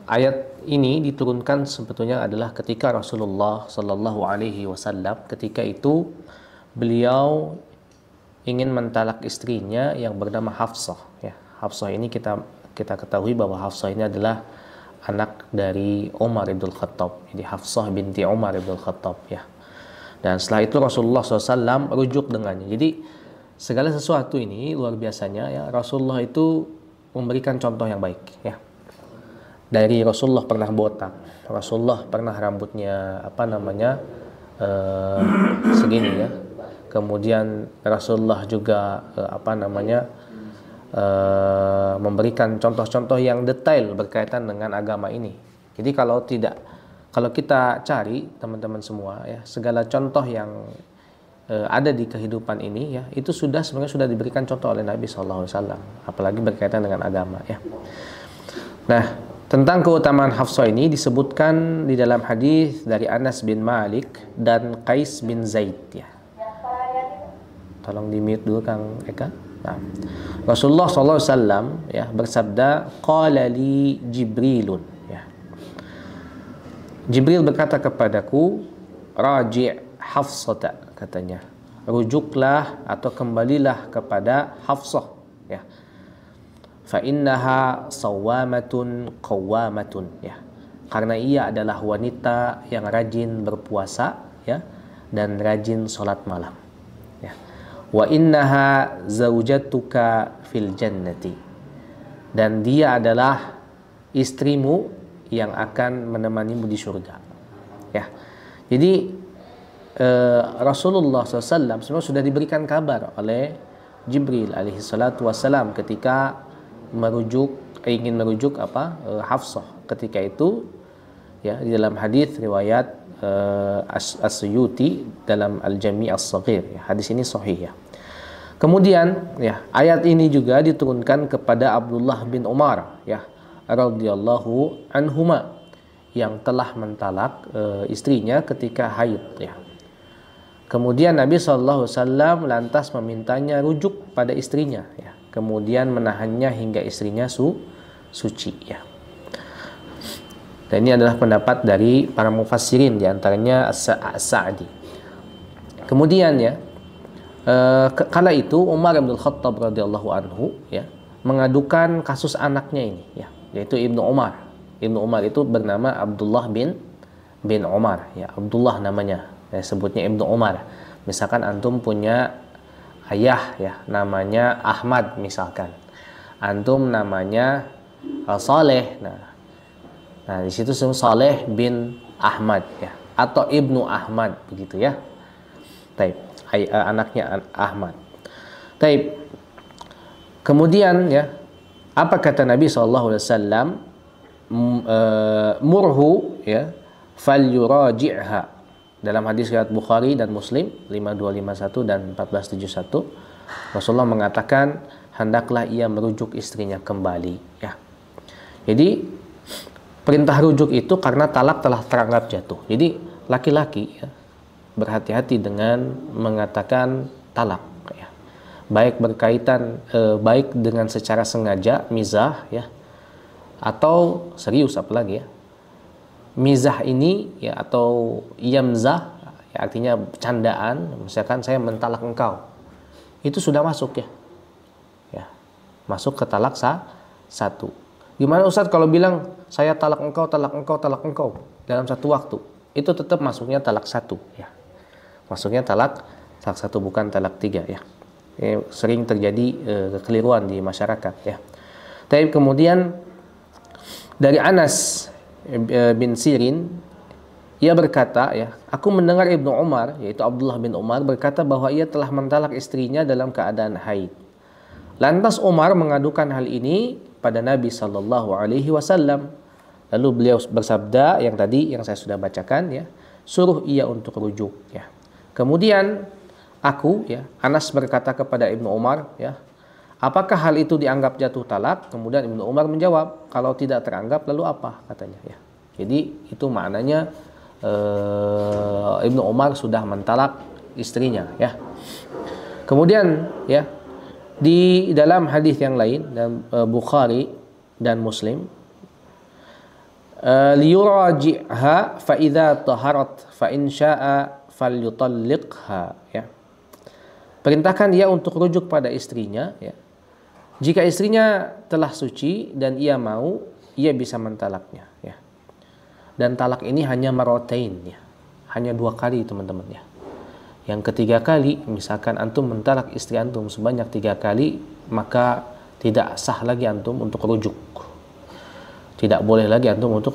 ayat ini diturunkan sebetulnya adalah ketika Rasulullah Sallallahu Alaihi Wasallam ketika itu beliau ingin mentalak istrinya yang bernama Hafsah. Ya, Hafsah ini kita ketahui bahwa Hafsah ini adalah anak dari Umar ibn Khattab. Jadi Hafsah binti Umar ibn Khattab. Ya. Dan setelah itu Rasulullah SAW rujuk dengannya. Jadi segala sesuatu ini luar biasanya ya, Rasulullah itu memberikan contoh yang baik ya. Dari Rasulullah pernah botak, Rasulullah pernah rambutnya segini ya. Kemudian Rasulullah juga memberikan contoh-contoh yang detail berkaitan dengan agama ini. Jadi kalau kita cari teman-teman semua ya, segala contoh yang ada di kehidupan ini ya, itu sebenarnya sudah diberikan contoh oleh Nabi SAW, apalagi berkaitan dengan agama ya. Nah, tentang keutamaan Hafsah ini disebutkan di dalam hadis dari Anas bin Malik dan Qais bin Zaid ya. Tolong di-mute dulu Kang Eka. Nah, Rasulullah SAW ya bersabda, qala li Jibrilun ya. Jibril berkata kepadaku, raji' Hafsata, katanya, rujuklah atau kembalilah kepada Hafsah ya. Fa innaha sawwamatun qawwamatun ya. Karena ia adalah wanita yang rajin berpuasa ya dan rajin salat malam ya. Wa innaha zaujatuka fil jannati, dan dia adalah istrimu yang akan menemanimu di surga ya. Jadi Rasulullah SAW sebenarnya sudah diberikan kabar oleh Jibril alaihi salatu wassalam ketika ingin merujuk Hafsah ketika itu ya, di dalam hadis riwayat As-Suyuti dalam Al-Jami' As-Saghir ya. Hadis ini sahih ya. Kemudian ya, ayat ini juga diturunkan kepada Abdullah bin Umar ya radhiyallahu anhuma yang telah mentalak istrinya ketika haid ya. Kemudian Nabi SAW lantas memintanya rujuk pada istrinya ya. Kemudian menahannya hingga istrinya suci ya. Dan ini adalah pendapat dari para mufassirin, diantaranya As-Sa'di. Kemudian ya, kala itu Umar bin Khattab radhiyallahu anhu ya mengadukan kasus anaknya ini ya, yaitu Ibnu Umar. Ibnu Umar itu bernama Abdullah bin Umar ya, Abdullah namanya. Sebutnya Ibnu Umar. Misalkan antum punya ayah ya, namanya Ahmad misalkan. Antum namanya Saleh. Nah di situ Saleh bin Ahmad ya, atau Ibnu Ahmad begitu ya. Taib, anaknya Ahmad. Taib. Kemudian ya, apa kata Nabi SAW? Murhu ya, falyuraji'ha. Dalam hadis riwayat Bukhari dan Muslim 5251 dan 1471, Rasulullah mengatakan hendaklah ia merujuk istrinya kembali ya. Jadi perintah rujuk itu karena talak telah teranggap jatuh. Jadi laki-laki ya, berhati-hati dengan mengatakan talak ya. Baik berkaitan baik dengan secara sengaja mizah ya, atau serius apalagi ya. Mizah ini ya, atau yamzah ya, artinya candaan, misalkan saya mentalak engkau, itu sudah masuk ya, masuk ke talak satu. Gimana Ustadz kalau bilang saya talak engkau dalam satu waktu, itu tetap masuknya talak satu ya, masuknya talak satu, bukan talak tiga ya. Sering terjadi kekeliruan di masyarakat ya. Tapi kemudian dari Anas bin Sirin, ia berkata ya, aku mendengar Ibnu Umar, yaitu Abdullah bin Umar, berkata bahwa ia telah mentalak istrinya dalam keadaan haid. Lantas Umar mengadukan hal ini pada Nabi Sallallahu Alaihi Wasallam. Lalu beliau bersabda yang tadi yang saya sudah bacakan ya, suruh ia untuk rujuk ya. Kemudian aku ya, Anas berkata kepada Ibnu Umar ya, apakah hal itu dianggap jatuh talak? Kemudian Ibnu Umar menjawab, kalau tidak teranggap lalu apa, katanya ya. Jadi itu maknanya Ibnu Umar sudah mentalak istrinya ya. Kemudian ya, di dalam hadis yang lain dan Bukhari dan Muslim, liyuraji'ha fa idza taharat fa in syaa'a falyutalliqha, ya. Perintahkan dia untuk rujuk pada istrinya, ya. Jika istrinya telah suci dan ia mau, ia bisa mentalaknya, ya. Dan talak ini hanya maratain, ya. Hanya 2 kali, teman-teman, ya. Yang ketiga kali, misalkan antum mentalak istri antum sebanyak 3 kali, maka tidak sah lagi antum untuk rujuk. Tidak boleh lagi antum untuk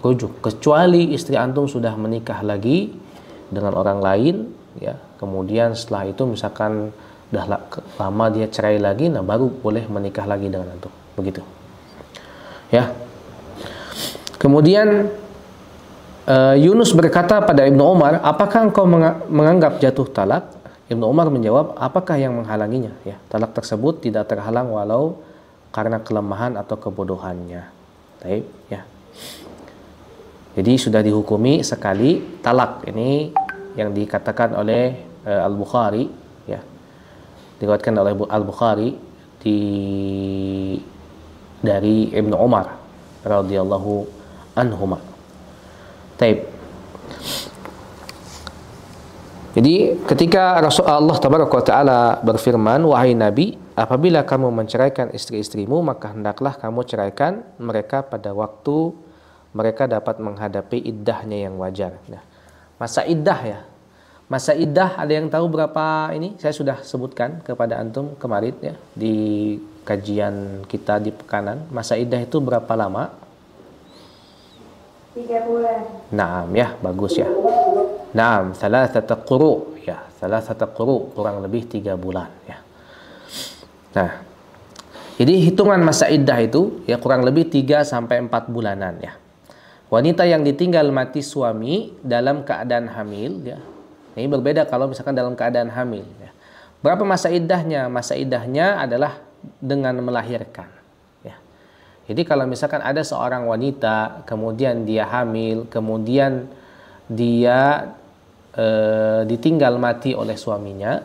rujuk, kecuali istri antum sudah menikah lagi dengan orang lain, ya. Kemudian setelah itu misalkan udah lama dia cerai lagi, nah baru boleh menikah lagi dengan antum, begitu, ya. Kemudian Yunus berkata pada Ibnu Umar, apakah engkau menganggap jatuh talak? Ibnu Umar menjawab, apakah yang menghalanginya, ya. Talak tersebut tidak terhalang walau karena kelemahan atau kebodohannya. Baik, ya. Jadi sudah dihukumi sekali talak, ini yang dikatakan oleh Al-Bukhari, ya. Diriwayatkan oleh Al-Bukhari dari Ibnu Umar radhiyallahu anhuma. Taib. Jadi ketika Rasulullah tabaraka wa taala berfirman, wahai Nabi, apabila kamu menceraikan istri-istrimu, maka hendaklah kamu ceraikan mereka pada waktu mereka dapat menghadapi iddahnya yang wajar. Nah, masa iddah, ya. Masa iddah ada yang tahu berapa ini? Saya sudah sebutkan kepada antum kemarin, ya, di kajian kita di Pekanan. Masa iddah itu berapa lama? 3 bulan. Naam, ya, bagus, ya. Naam, thalathata quru, ya, thalathata quru, kurang lebih 3 bulan, ya. Nah, jadi hitungan masa iddah itu, ya, kurang lebih 3 sampai 4 bulanan, ya. Wanita yang ditinggal mati suami dalam keadaan hamil, ya. Ini berbeda kalau misalkan dalam keadaan hamil, ya. Berapa masa iddahnya? Masa iddahnya adalah dengan melahirkan, ya. Jadi kalau misalkan ada seorang wanita, kemudian dia hamil, kemudian dia ditinggal mati oleh suaminya,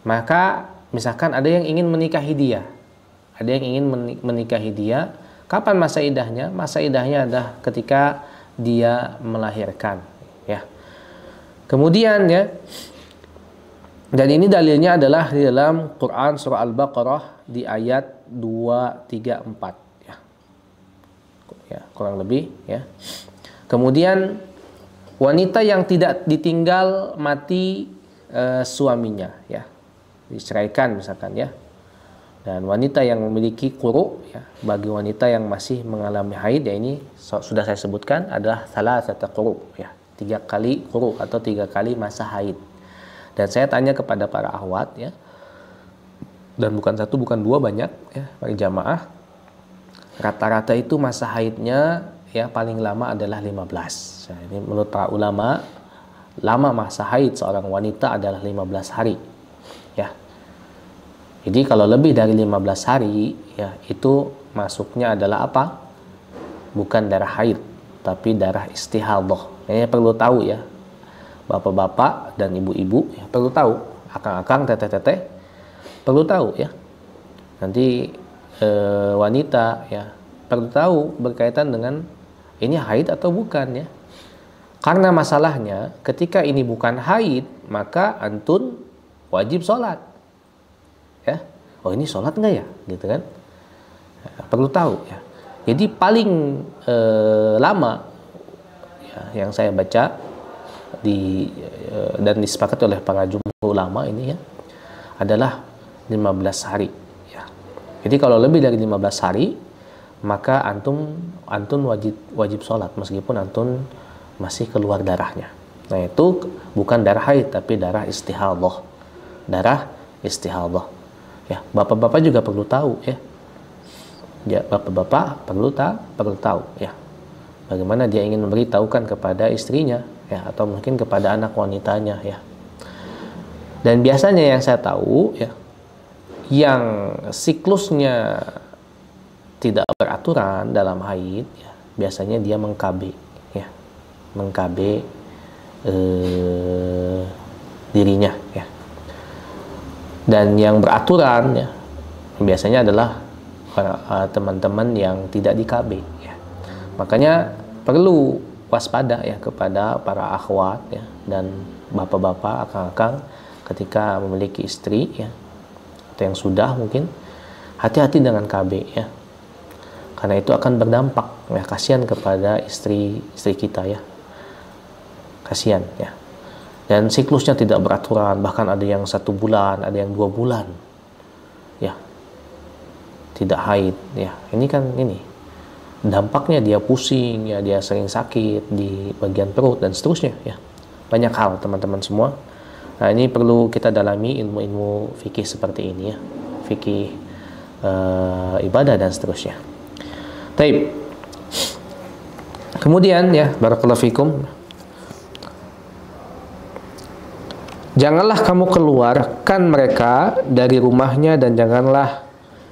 maka misalkan ada yang ingin menikahi dia, kapan masa iddahnya? Masa iddahnya adalah ketika dia melahirkan, ya. Kemudian, ya, dan ini dalilnya adalah di dalam Quran surah Al-Baqarah di ayat 234, ya, kurang lebih, ya. Kemudian wanita yang tidak ditinggal mati suaminya, ya, diceraikan misalkan, ya. Dan wanita yang memiliki quru, ya, bagi wanita yang masih mengalami haid, ya, ini sudah saya sebutkan adalah thalathata quru, ya, 3 kali quru atau 3 kali masa haid. Dan saya tanya kepada para ahwat, ya, dan bukan 1 bukan 2, banyak, ya, para jamaah, rata-rata itu masa haidnya, ya, paling lama adalah 15. Nah, ini menurut para ulama, lama masa haid seorang wanita adalah 15 hari, ya. Jadi kalau lebih dari 15 hari, ya, itu masuknya adalah apa? Bukan darah haid, tapi darah istihadhah. Ini perlu tahu, ya, bapak-bapak dan ibu-ibu, ya, perlu tahu, akang-akang, teteh-teteh, perlu tahu, ya. Nanti wanita, ya, perlu tahu berkaitan dengan ini haid atau bukan, ya. Karena masalahnya ketika ini bukan haid, maka antun wajib sholat, ya. Oh, ini sholat enggak, ya, gitu kan, ya, perlu tahu, ya. Jadi paling lama, ya, yang saya baca dan disepakati oleh para jumhur ulama ini, ya, adalah 15 hari, ya. Jadi kalau lebih dari 15 hari, maka antun wajib sholat meskipun antun masih keluar darahnya. Nah, itu bukan darah haid tapi darah istihadhah. Ya, bapak-bapak juga perlu tahu, ya. Ya, bapak-bapak perlu tahu, ya. Bagaimana dia ingin memberitahukan kepada istrinya, ya, atau mungkin kepada anak wanitanya, ya. Dan biasanya yang saya tahu, ya, yang siklusnya tidak beraturan dalam haid, ya, biasanya dia meng-KB, ya, meng-KB dirinya, ya. Dan yang beraturan, ya, biasanya adalah teman-teman yang tidak di KB, ya. Makanya perlu waspada ya kepada para akhwat ya dan bapak-bapak, akang-akang ketika memiliki istri ya atau yang sudah mungkin, hati-hati dengan KB ya, karena itu akan berdampak ya, kasihan kepada istri kita ya, kasihan ya. Dan siklusnya tidak beraturan, bahkan ada yang 1 bulan, ada yang 2 bulan ya tidak haid ya. Ini kan dampaknya dia pusing ya, dia sering sakit di bagian perut dan seterusnya ya. Banyak hal teman-teman semua. Nah, ini perlu kita dalami ilmu-ilmu fikih seperti ini ya, fikih ibadah dan seterusnya. Taib. Kemudian ya, barakallahu fikum, janganlah kamu keluarkan mereka dari rumahnya dan janganlah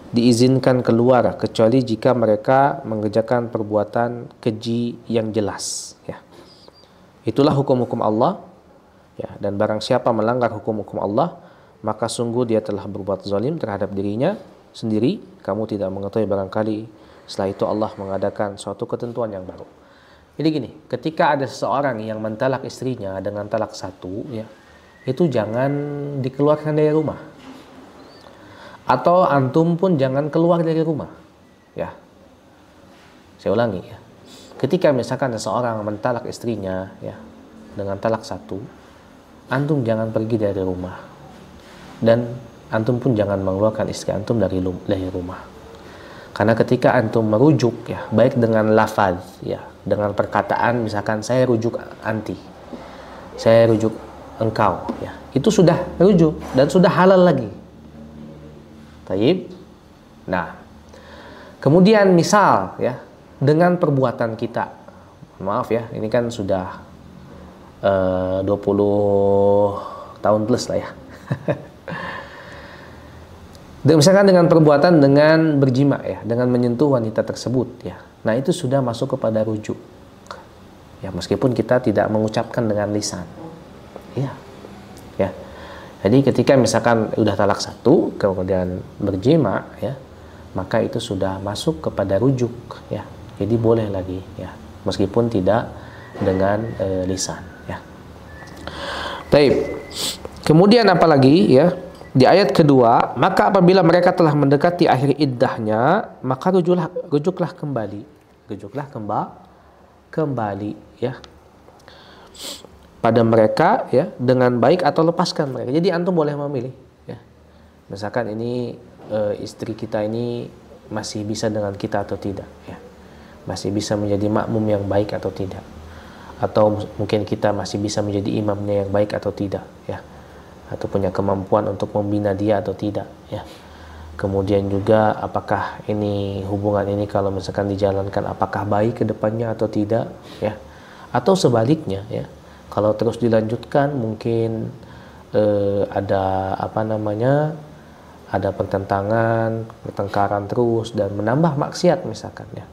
diizinkan keluar kecuali jika mereka mengerjakan perbuatan keji yang jelas ya. Itulah hukum-hukum Allah ya, dan barang siapa melanggar hukum-hukum Allah maka sungguh dia telah berbuat zalim terhadap dirinya sendiri. Kamu tidak mengetahui barangkali setelah itu Allah mengadakan suatu ketentuan yang baru. Jadi gini, ketika ada seseorang yang mentalak istrinya dengan talak 1 ya, itu jangan dikeluarkan dari rumah. Atau antum pun jangan keluar dari rumah. Ya. Saya ulangi ya. Ketika misalkan seseorang mentalak istrinya ya dengan talak 1, antum jangan pergi dari rumah. Dan antum pun jangan mengeluarkan istri antum dari rumah. Karena ketika antum merujuk ya, baik dengan lafaz ya, dengan perkataan misalkan saya rujuk anti, saya rujuk engkau ya, itu sudah rujuk dan sudah halal lagi. Taib. Nah, kemudian misal ya, dengan perbuatan kita, maaf ya, ini kan sudah 20 tahun plus lah ya. Misalkan dengan perbuatan dengan berjima ya, dengan menyentuh wanita tersebut ya. Nah, itu sudah masuk kepada rujuk. Ya, meskipun kita tidak mengucapkan dengan lisan. Ya. Ya. Jadi ketika misalkan udah talak 1 kemudian berjima ya, maka itu sudah masuk kepada rujuk ya. Jadi boleh lagi ya, meskipun tidak dengan lisan ya. Baik. Kemudian apalagi ya? Di ayat kedua, maka apabila mereka telah mendekati akhir iddahnya, maka rujuklah kembali. Rujuklah kembali ya pada mereka ya dengan baik atau lepaskan mereka. Jadi antum boleh memilih ya. Misalkan ini istri kita ini masih bisa dengan kita atau tidak ya. Masih bisa menjadi makmum yang baik atau tidak. Atau mungkin kita masih bisa menjadi imamnya yang baik atau tidak ya. Atau punya kemampuan untuk membina dia atau tidak ya. Kemudian juga apakah ini hubungan ini kalau misalkan dijalankan apakah baik ke depannya atau tidak ya. Atau sebaliknya ya. Kalau terus dilanjutkan mungkin ada ada pertentangan, pertengkaran terus dan menambah maksiat misalkan ya.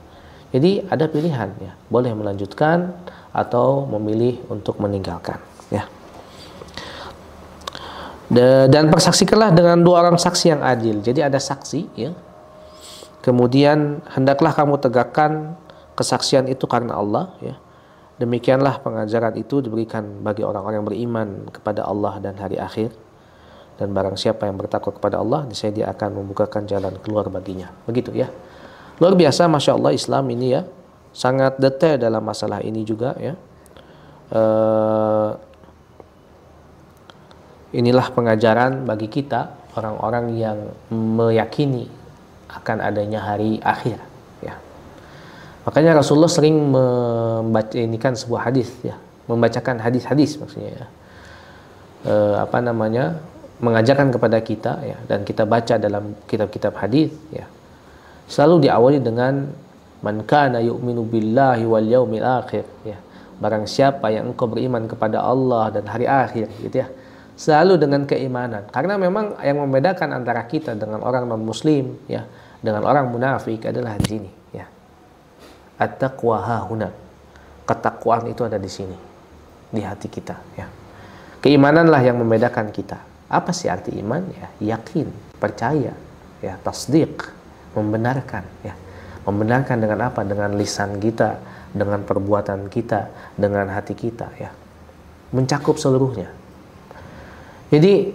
Jadi ada pilihan ya. Boleh melanjutkan atau memilih untuk meninggalkan ya. Dan persaksikanlah dengan 2 orang saksi yang adil. Jadi ada saksi ya. Kemudian hendaklah kamu tegakkan kesaksian itu karena Allah ya. Demikianlah pengajaran itu diberikan bagi orang-orang yang beriman kepada Allah dan hari akhir. Dan barang siapa yang bertakwa kepada Allah, niscaya dia akan membukakan jalan keluar baginya. Begitu ya. Luar biasa, Masya Allah, Islam ini ya sangat detail dalam masalah ini juga ya. Inilah pengajaran bagi kita orang-orang yang meyakini akan adanya hari akhir ya. Makanya Rasulullah sering membacakan sebuah hadis ya, membacakan hadis-hadis maksudnya ya. Mengajarkan kepada kita ya, dan kita baca dalam kitab-kitab hadis ya. Selalu diawali dengan man kana yu'minu billahi wal yaumil akhir ya. Barang siapa yang engkau beriman kepada Allah dan hari akhir gitu ya. Selalu dengan keimanan, karena memang yang membedakan antara kita dengan orang non muslim ya, dengan orang munafik adalah di sini ya. At-taqwa hahuna. Ketakwaan itu ada di sini, di hati kita ya. Keimananlah yang membedakan kita. Apa sih arti iman ya? Yakin, percaya ya, tasdiq, membenarkan ya. Membenarkan dengan apa? Dengan lisan kita, dengan perbuatan kita, dengan hati kita, ya. Mencakup seluruhnya. Jadi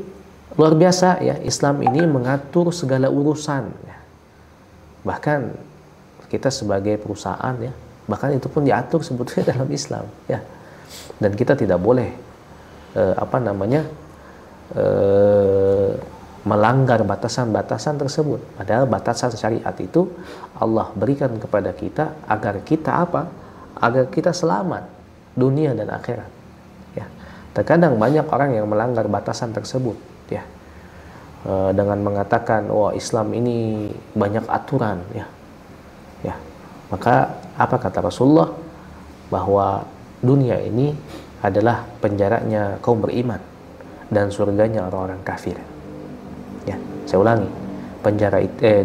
luar biasa, ya, Islam ini mengatur segala urusan, ya. Bahkan kita sebagai perusahaan, ya, bahkan itu pun diatur sebetulnya dalam Islam, ya. Dan kita tidak boleh melanggar batasan-batasan tersebut. Padahal batasan syariat itu Allah berikan kepada kita agar kita apa? Agar kita selamat dunia dan akhirat. Ya. Terkadang banyak orang yang melanggar batasan tersebut, ya. Dengan mengatakan, "Oh, Islam ini banyak aturan," ya. Ya. Maka apa kata Rasulullah? Bahwa dunia ini adalah penjaranya kaum beriman dan surganya orang-orang kafir. Ya, saya ulangi,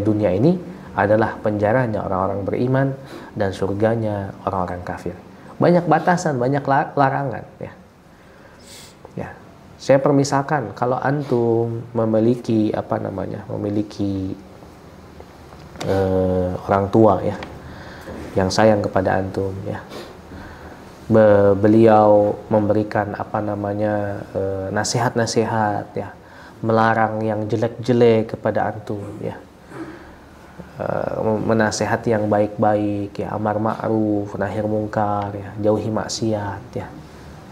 dunia ini adalah penjaranya orang-orang beriman dan surganya orang-orang kafir. Banyak batasan, banyak larangan, ya. Ya, saya permisalkan kalau antum memiliki orang tua, ya, yang sayang kepada antum, ya. Beliau memberikan nasihat-nasihat, ya, melarang yang jelek-jelek kepada antum, ya, menasihati yang baik-baik, ya, amar ma'ruf nahi mungkar, ya, jauhi maksiat, ya.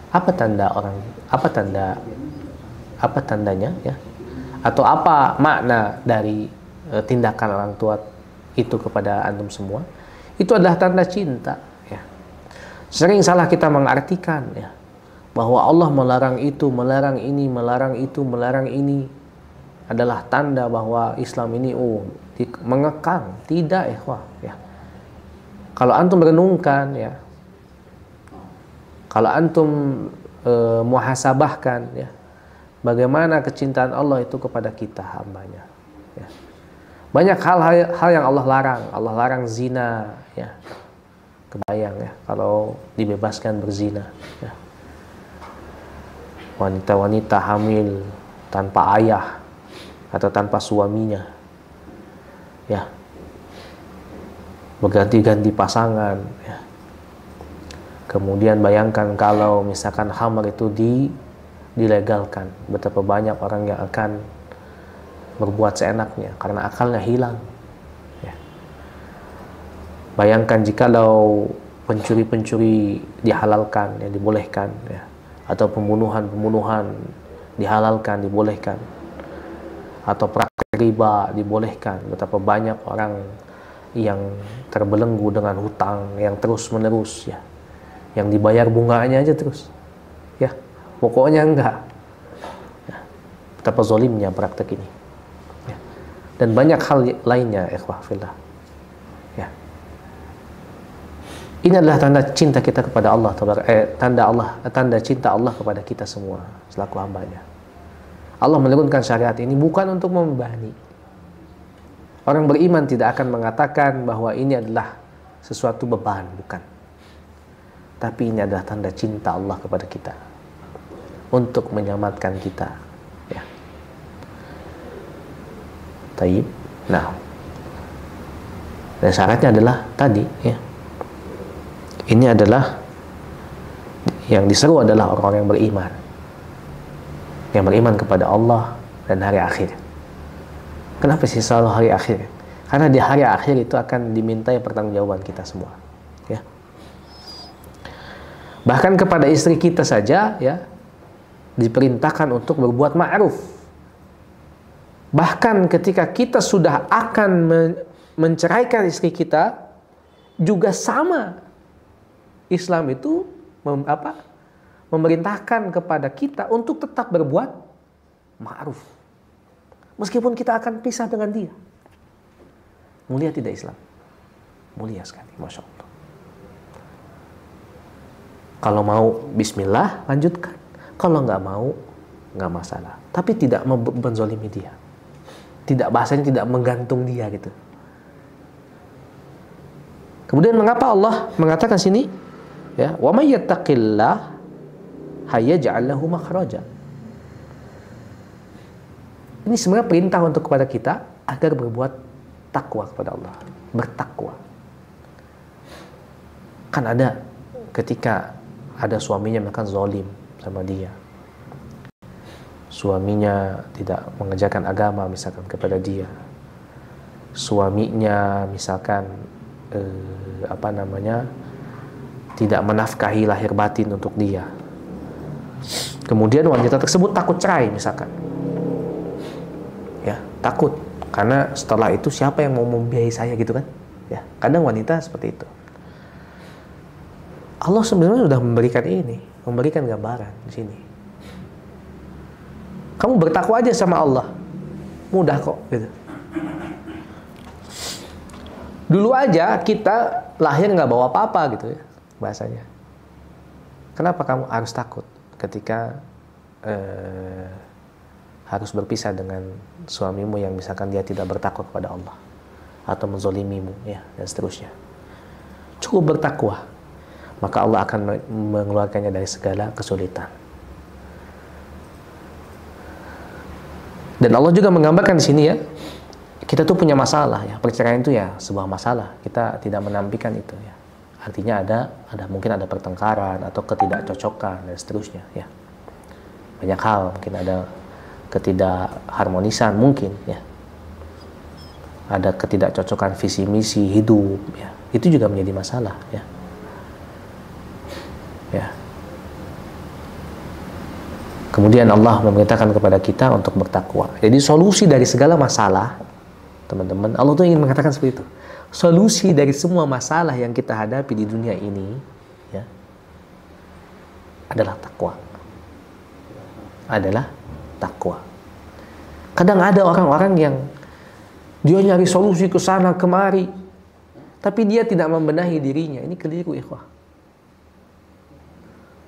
Apa tandanya, ya, atau apa makna dari tindakan orang tua itu kepada antum semua? Itu adalah tanda cinta, ya. Sering salah kita mengartikan, ya, bahwa Allah melarang itu, melarang ini, melarang itu, melarang ini adalah tanda bahwa Islam ini mengekang. Tidak, ya. Kalau antum renungkan, ya, kalau antum muhasabahkan, ya, bagaimana kecintaan Allah itu kepada kita hambanya, ya. Banyak hal yang Allah larang. Allah larang zina, ya. Kebayang, ya, kalau dibebaskan berzina, ya. Wanita-wanita hamil tanpa ayah atau tanpa suaminya, ya, berganti-ganti pasangan, ya. Kemudian bayangkan kalau misalkan khamr itu dilegalkan, betapa banyak orang yang akan berbuat seenaknya karena akalnya hilang, ya. Bayangkan jikalau pencuri-pencuri dihalalkan, ya, dibolehkan, ya, atau pembunuhan dihalalkan, dibolehkan, atau praktek riba dibolehkan, betapa banyak orang yang terbelenggu dengan hutang yang terus menerus, ya, yang dibayar bunganya aja terus, ya, pokoknya enggak, ya. Betapa zolimnya praktek ini, ya. Dan banyak hal lainnya, ikhwah fillah, ya. Ini adalah tanda cinta kita kepada Allah, tanda cinta Allah kepada kita semua selaku hambanya. Allah menurunkan syariat ini bukan untuk membebani. Orang beriman tidak akan mengatakan bahwa ini adalah sesuatu beban, bukan. Tapi ini adalah tanda cinta Allah kepada kita untuk menyelamatkan kita, ya. Taib. Nah, dan syaratnya adalah tadi, ya. Ini adalah yang diseru adalah orang-orang yang beriman, yang beriman kepada Allah dan hari akhir. Kenapa sih selalu hari akhir? Karena di hari akhir itu akan dimintai pertanggungjawaban kita semua, ya. Bahkan kepada istri kita saja, ya, diperintahkan untuk berbuat ma'ruf. Bahkan ketika kita sudah akan menceraikan istri kita, juga sama. Islam itu memerintahkan kepada kita untuk tetap berbuat ma'ruf meskipun kita akan pisah dengan dia. Mulia tidak Islam? Mulia sekali, Masya Allah. Kalau mau bismillah, lanjutkan. Kalau nggak mau, nggak masalah. Tapi tidak menzolimi dia. Bahasanya tidak menggantung dia gitu. Kemudian mengapa Allah mengatakan sini, ya, wa may yattaqillah hayaj'al lahu makhraja. Ini sebenarnya perintah untuk kepada kita agar berbuat takwa kepada Allah, bertakwa. Kan ada ketika ada suaminya bahkan zalim sama dia, suaminya tidak mengajarkan agama misalkan kepada dia, suaminya misalkan tidak menafkahi lahir batin untuk dia, kemudian wanita tersebut takut cerai misalkan, ya takut karena setelah itu siapa yang mau membiayai saya gitu kan, ya kadang wanita seperti itu. Allah sebenarnya sudah memberikan gambaran di sini. Kamu bertakwa aja sama Allah, mudah kok gitu. Dulu aja kita lahir nggak bawa apa-apa gitu ya bahasanya. Kenapa kamu harus takut ketika harus berpisah dengan suamimu yang misalkan dia tidak bertakwa kepada Allah atau menzolimimu ya dan seterusnya. Cukup bertakwa, maka Allah akan mengeluarkannya dari segala kesulitan. Dan Allah juga menggambarkan di sini ya, kita tuh punya masalah ya, perceraian itu ya sebuah masalah. Kita tidak menampilkan itu ya. Artinya ada mungkin ada pertengkaran atau ketidakcocokan dan seterusnya ya. Banyak hal, mungkin ada ketidakharmonisan mungkin ya. Ada ketidakcocokan visi misi hidup ya. Itu juga menjadi masalah ya. Ya. Kemudian Allah memerintahkan kepada kita untuk bertakwa. Jadi solusi dari segala masalah, teman-teman, Allah tuh ingin mengatakan seperti itu. Solusi dari semua masalah yang kita hadapi di dunia ini, ya, adalah takwa. Adalah takwa. Kadang ada orang-orang yang dia nyari solusi ke sana kemari, tapi dia tidak membenahi dirinya. Ini keliru, ikhwah.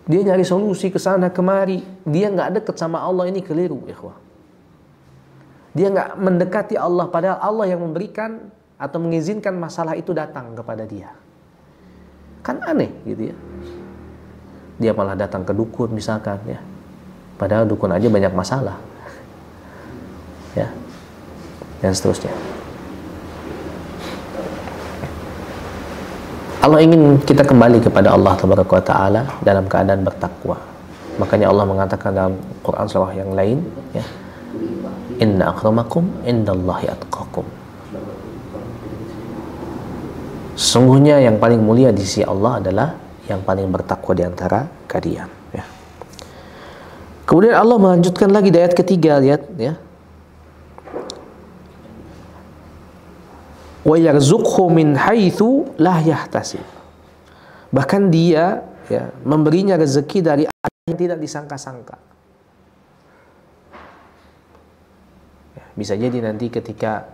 Dia nyari solusi ke sana kemari, dia nggak dekat sama Allah, ini keliru, ikhwah. Dia nggak mendekati Allah, padahal Allah yang memberikan atau mengizinkan masalah itu datang kepada dia. Kan aneh gitu ya. Dia malah datang ke dukun misalkan ya. Padahal dukun aja banyak masalah. Ya. Dan seterusnya. Allah ingin kita kembali kepada Allah Taala dalam keadaan bertakwa. Makanya Allah mengatakan dalam Quran surah yang lain, ya, Inna akramakum indallahi atqakum. Sesungguhnya yang paling mulia di sisi Allah adalah yang paling bertakwa di antara kalian. Ya. Kemudian Allah melanjutkan lagi di ayat ketiga, lihat ya. Wa yarzuqhu min haitsu la yahtasib. Bahkan dia ya memberinya rezeki dari arah yang tidak disangka-sangka. Ya, bisa jadi nanti ketika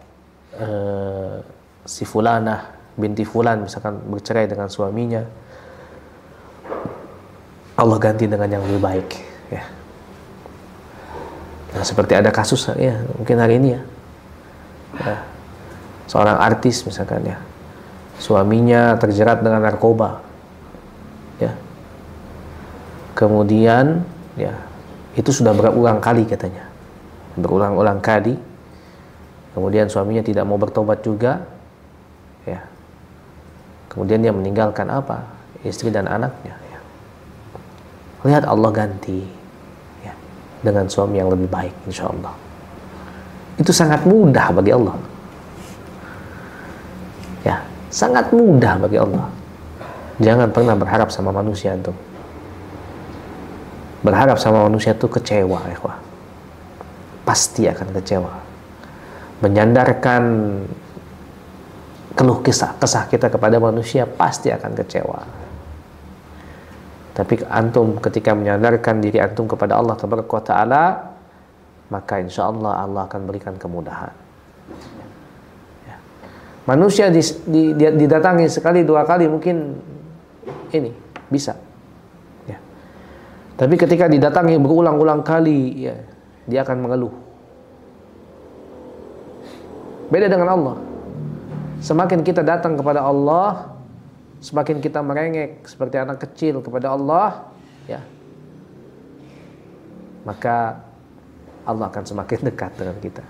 si fulanah binti fulan misalkan bercerai dengan suaminya, Allah ganti dengan yang lebih baik ya. Nah, seperti ada kasus ya mungkin hari ini ya. Ya. Seorang artis misalkan ya, suaminya terjerat dengan narkoba, ya. Kemudian ya itu sudah berulang kali katanya, berulang-ulang kali. Kemudian suaminya tidak mau bertobat juga, ya. Kemudian dia meninggalkan apa? Istri dan anaknya. Ya. Lihat Allah ganti, ya, dengan suami yang lebih baik, insya Allah. Itu sangat mudah bagi Allah. Ya, sangat mudah bagi Allah. Jangan pernah berharap sama manusia itu. Berharap sama manusia itu kecewa, ikhwah. Pasti akan kecewa. Menyandarkan keluh kesah kita kepada manusia pasti akan kecewa. Tapi antum ketika menyandarkan diri antum kepada Allah Taala, maka insya Allah Allah akan berikan kemudahan. Manusia didatangi sekali dua kali mungkin ini bisa, ya. Tapi ketika didatangi berulang-ulang kali, ya, dia akan mengeluh. Beda dengan Allah. Semakin kita datang kepada Allah, semakin kita merengek seperti anak kecil kepada Allah, ya, maka Allah akan semakin dekat dengan kita.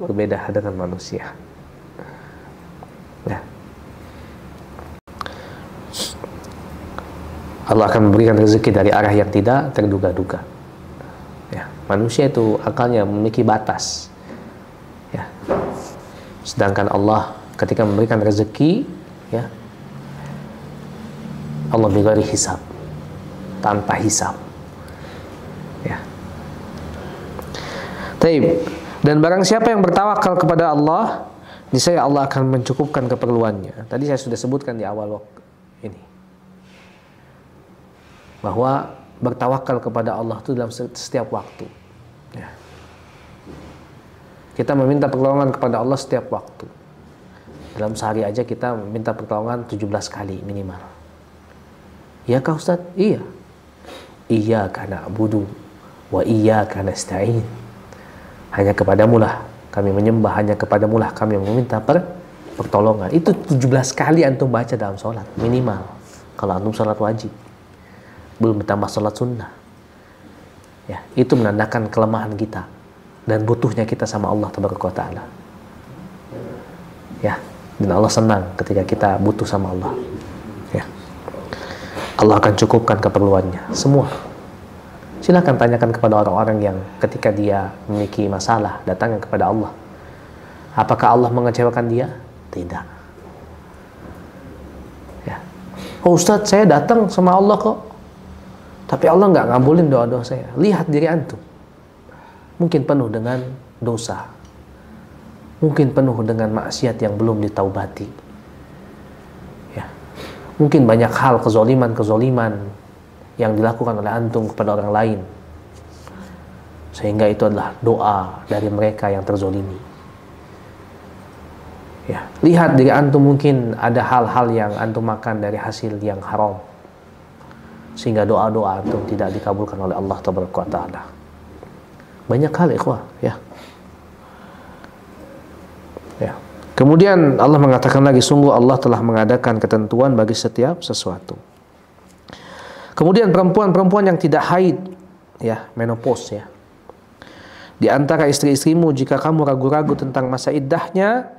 Berbeda dengan manusia. Ya. Allah akan memberikan rezeki dari arah yang tidak terduga-duga. Ya, manusia itu akalnya memiliki batas. Ya. Sedangkan Allah ketika memberikan rezeki, ya, Allah bighairi hisab, tanpa hisab. Ya. Taib. Dan barang siapa yang bertawakal kepada Allah, niscaya Allah akan mencukupkan keperluannya. Tadi saya sudah sebutkan di awal waktu ini, bahwa bertawakal kepada Allah itu dalam setiap waktu. Ya. Kita meminta pertolongan kepada Allah setiap waktu. Dalam sehari aja kita meminta pertolongan 17 kali minimal. Iyakah Ustaz? Iya. Iyyaka na'budu wa iyyaka nasta'in. Hanya kepadamu lah kami menyembah, hanya kepadamu lah kami meminta pertolongan. Itu 17 kali antum baca dalam sholat minimal. Kalau antum sholat wajib, belum ditambah sholat sunnah. Ya, itu menandakan kelemahan kita dan butuhnya kita sama Allah Taala. Ya, dan Allah senang ketika kita butuh sama Allah. Ya. Allah akan cukupkan keperluannya semua. Silakan tanyakan kepada orang-orang yang ketika dia memiliki masalah datangnya kepada Allah. Apakah Allah mengecewakan dia? Tidak. Ya. Oh Ustadz, saya datang sama Allah kok, tapi Allah nggak ngabulin doa-doa saya. Lihat diri antum, mungkin penuh dengan dosa, mungkin penuh dengan maksiat yang belum ditaubati. Ya. Mungkin banyak hal kezoliman yang dilakukan oleh antum kepada orang lain, sehingga itu adalah doa dari mereka yang terzolimi. Ya, lihat diri antum, mungkin ada hal-hal yang antum makan dari hasil yang haram, sehingga doa-doa antum tidak dikabulkan oleh Allah Taala. Banyak hal, ikhwah, ya. Ya. Kemudian Allah mengatakan lagi, sungguh Allah telah mengadakan ketentuan bagi setiap sesuatu. Kemudian perempuan-perempuan yang tidak haid, ya, menopause, ya. Di antara istri-istrimu, jika kamu ragu-ragu tentang masa iddahnya,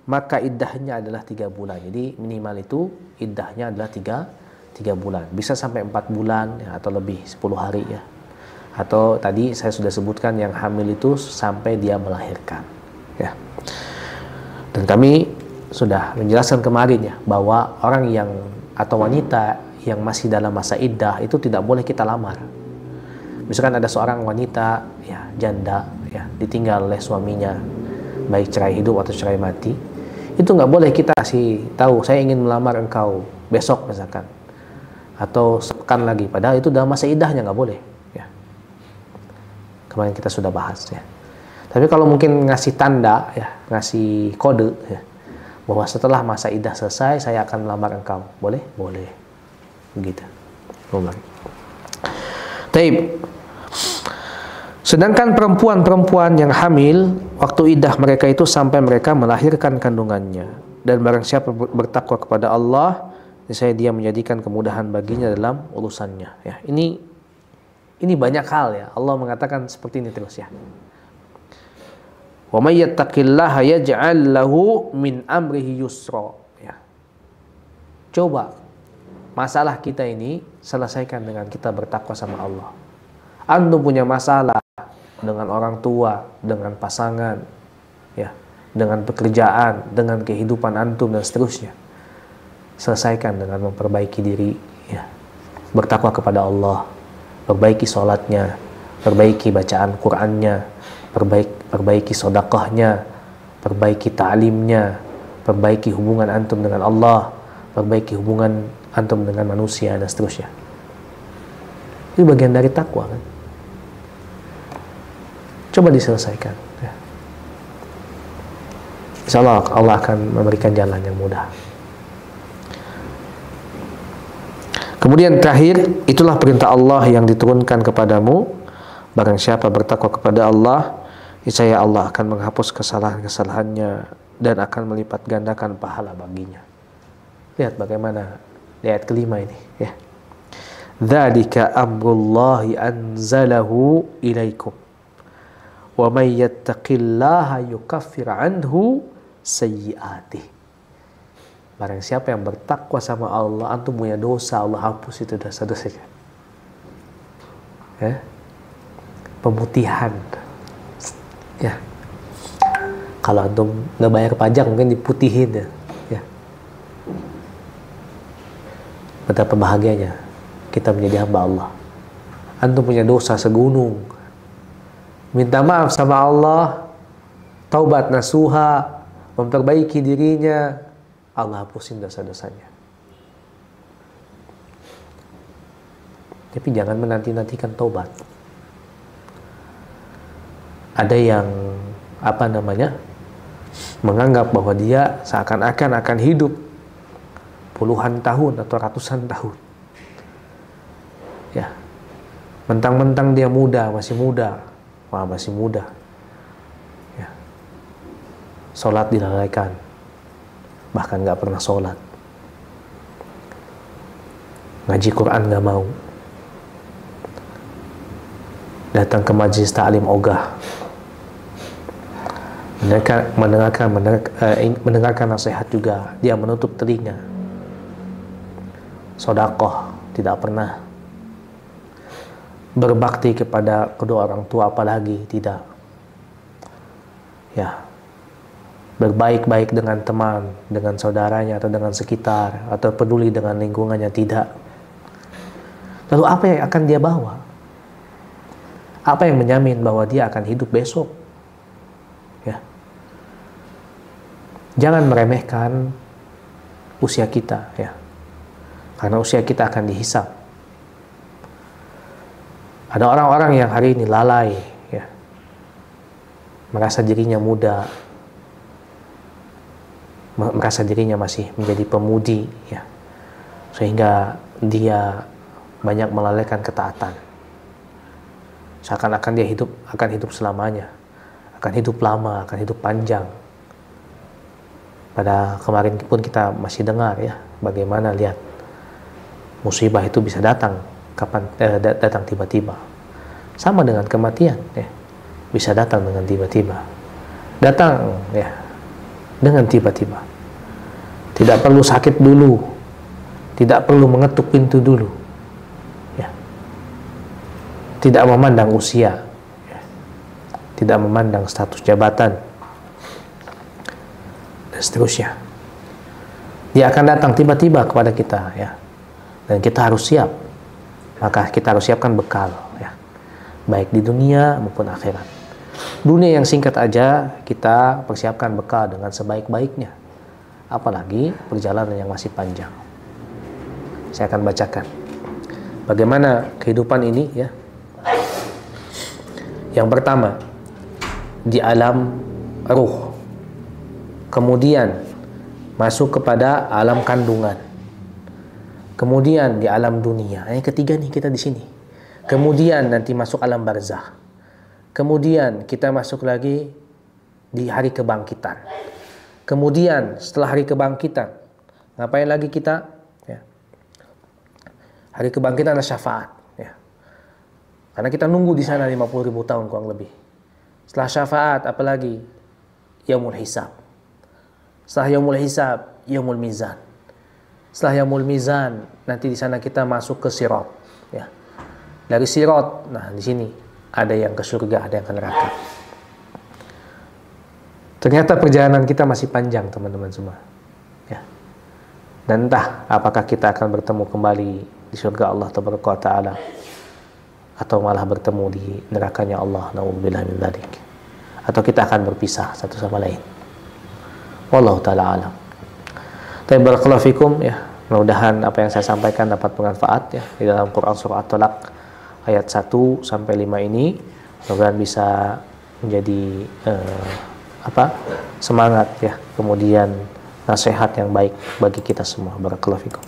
maka iddahnya adalah 3 bulan. Jadi minimal itu iddahnya adalah 3 bulan. Bisa sampai 4 bulan, ya, atau lebih 10 hari, ya. Atau tadi saya sudah sebutkan yang hamil itu sampai dia melahirkan, ya. Dan kami sudah menjelaskan kemarin, ya, bahwa orang yang atau wanita yang masih dalam masa iddah itu tidak boleh kita lamar. Misalkan ada seorang wanita, ya, janda, ya, ditinggal oleh suaminya, baik cerai hidup atau cerai mati, itu nggak boleh kita kasih tahu, saya ingin melamar engkau besok misalkan, atau sepekan lagi, padahal itu dalam masa iddahnya, nggak boleh, ya. Kemarin kita sudah bahas, ya. Tapi kalau mungkin ngasih tanda, ya, ngasih kode, ya, bahwa setelah masa iddah selesai saya akan melamar engkau, boleh? Boleh, begitu. Taib. Sedangkan perempuan-perempuan yang hamil, waktu iddah mereka itu sampai mereka melahirkan kandungannya. Dan barang siapa bertakwa kepada Allah, niscaya dia menjadikan kemudahan baginya dalam urusannya. Ya, ini banyak hal, ya. Allah mengatakan seperti ini terus, ya. Wa may yattaqillaha yaj'al lahu min amrihi yusra. Ya. Coba masalah kita ini selesaikan dengan kita bertakwa sama Allah. Antum punya masalah dengan orang tua, dengan pasangan, ya, dengan pekerjaan, dengan kehidupan antum dan seterusnya. Selesaikan dengan memperbaiki diri, ya. Bertakwa kepada Allah, perbaiki sholatnya, perbaiki bacaan Qur'annya, perbaiki sedekahnya, perbaiki ta'limnya, perbaiki hubungan antum dengan Allah, perbaiki hubungan antum dengan manusia dan seterusnya. Itu bagian dari takwa, kan? Coba diselesaikan, ya. Insyaallah Allah akan memberikan jalan yang mudah. Kemudian terakhir, itulah perintah Allah yang diturunkan kepadamu. Barang siapa bertakwa kepada Allah, niscaya Allah akan menghapus kesalahan-kesalahannya dan akan melipat gandakan pahala baginya. Lihat bagaimana di ayat kelima ini, ya. Dzalika amrullahi anzalahu ilaikum. Wa may yattaqillaha yukaffir anhu sayyi'atih. Barang siapa yang bertakwa sama Allah, antum punya dosa, Allah hapus itu dosa-dosanya. Ya. Pemutihan. Ya. Kalau antum nggak bayar pajak mungkin diputihin ya. Ya. Betapa bahagianya kita menjadi hamba Allah. Antum punya dosa segunung, minta maaf sama Allah, taubat nasuha, memperbaiki dirinya, Allah hapusin dosa-dosanya. Tapi jangan menanti-nantikan taubat. Ada yang menganggap bahwa dia seakan-akan akan hidup puluhan tahun atau ratusan tahun. Ya, mentang-mentang dia muda, masih muda. Wah, masih muda. Ya. Sholat dilalaikan, bahkan nggak pernah sholat. Ngaji Quran nggak mau. Datang ke majelis ta'lim ogah. Mendengarkan nasihat juga, dia menutup telinga. Sodakoh tidak pernah. Berbakti kepada kedua orang tua apalagi tidak. Ya. Berbaik-baik dengan teman, dengan saudaranya atau dengan sekitar, atau peduli dengan lingkungannya tidak. Lalu apa yang akan dia bawa? Apa yang menjamin bahwa dia akan hidup besok? Ya. Jangan meremehkan usia kita, ya. Karena usia kita akan dihisap. Ada orang-orang yang hari ini lalai, ya, merasa dirinya muda, merasa dirinya masih menjadi pemudi, ya, sehingga dia banyak melalaikan ketaatan. Seakan-akan dia akan hidup selamanya, akan hidup lama, akan hidup panjang. Pada kemarin pun kita masih dengar, ya, bagaimana lihat musibah itu bisa datang datang tiba-tiba. Sama dengan kematian, ya, bisa datang dengan tiba-tiba. Datang, ya, dengan tiba-tiba. Tidak perlu sakit dulu, tidak perlu mengetuk pintu dulu, ya. Tidak memandang usia, ya. Tidak memandang status jabatan, dan seterusnya. Dia akan datang tiba-tiba kepada kita, ya. Dan kita harus siap. Maka kita harus siapkan bekal, ya, baik di dunia maupun akhirat. Dunia yang singkat aja kita persiapkan bekal dengan sebaik-baiknya, apalagi perjalanan yang masih panjang. Saya akan bacakan bagaimana kehidupan ini, ya. Yang pertama, di alam ruh, kemudian masuk kepada alam kandungan, kemudian di alam dunia. Yang ketiga nih kita di sini. Kemudian nanti masuk alam barzah. Kemudian kita masuk lagi di hari kebangkitan. Kemudian setelah hari kebangkitan, ngapain lagi kita? Ya. Hari kebangkitan adalah syafaat. Ya. Karena kita nunggu di sana 50.000 tahun kurang lebih. Setelah syafaat, apalagi? Yaumul hisab. Setelah yaumul hisab, yaumul mizan. Setelah yaumul mizan, nanti di sana kita masuk ke sirat, ya. Dari sirat, nah di sini ada yang ke surga, ada yang ke neraka. Ternyata perjalanan kita masih panjang, teman-teman semua, ya. Dan entah apakah kita akan bertemu kembali di surga Allah Taala atau malah bertemu di nerakanya Allah, na'udzubillah min dzalik. Atau kita akan berpisah satu sama lain. Wallahu taala alam. Tapi barakallahu fikum, ya. Mudah-mudahan apa yang saya sampaikan dapat bermanfaat, ya, di dalam Quran surah At-Talaq ayat 1 sampai 5 ini. Mudah-mudahan bisa menjadi semangat, ya, kemudian nasihat yang baik bagi kita semua. Barakallahu fikum.